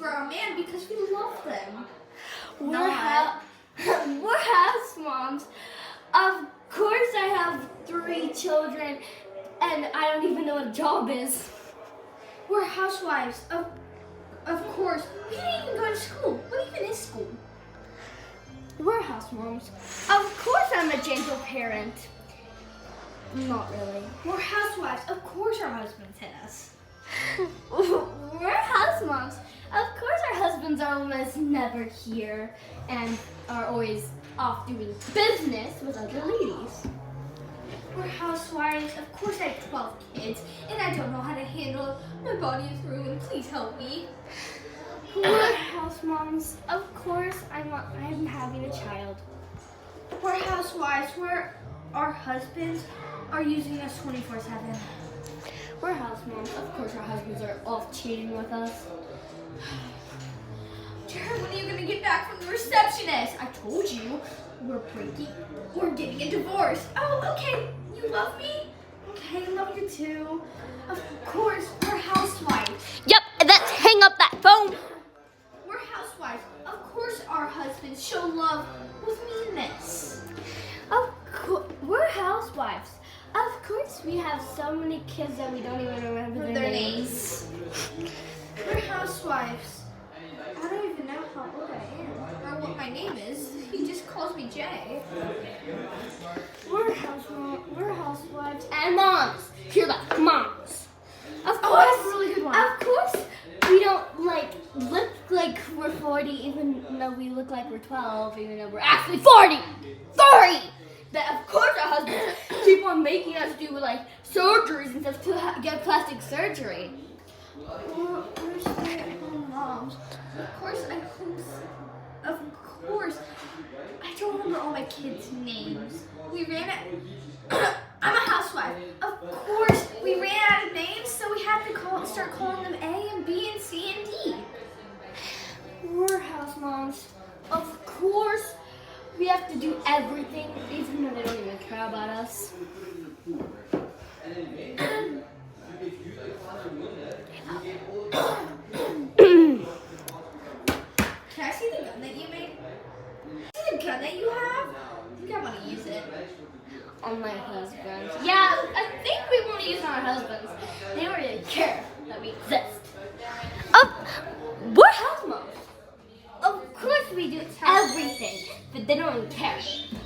for our man because we love them. We're house moms. Of course I have 3 children and I don't even know what a job is. We're housewives. Of course. We didn't even go to school. What even is school? We're house moms. Of course I'm a gentle parent. Not really. We're housewives. Of course our husbands hit us. We're house moms. Of course our husbands are almost never here and are always off doing business with other ladies. We're housewives. Of course I have 12 kids and I don't know how to handle. My body is ruined. Please help me. We're house moms. Of course I'm having a child. We're housewives. Our husbands are using us 24/7. We're house moms. Of course our husbands are off cheating with us. Jared, when are you going to get back from the receptionist? I told you. We're getting a divorce. Oh, okay. You love me? Okay, I love you too. Of course, we're housewives. Yep, let's hang up that phone. We're housewives. Of course our husbands show love with meanness. We're housewives. Of course we have so many kids that we don't even remember their names. We're housewives. I don't even know how old I am or what my name is. He just calls me Jay. We're housewives and moms. Hear that, moms. Of course, that's a really good one. Of course, we don't look like we're 40, even though we look like we're 12, even though we're actually 40. 40. But of course, our husbands keep on making us do surgeries and stuff to get plastic surgery. We're stay-at-home moms. Of course, I don't remember all my kids' names. I'm a housewife. Of course, we ran out of names, so we had to start calling them A and B and C and D. We're house moms. Of course, we have to do everything, even though they don't even care about us. Can I see the gun that you made? See the gun that you have? I think I want to use it. On my husband. Yeah, I think we want to use it on our husbands. They don't really care that we exist. We're house moms. Of course we do everything, but they don't even care.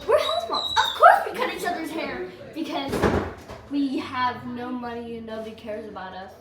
We're house moms. Of course we cut each other's hair because we have no money and nobody cares about us.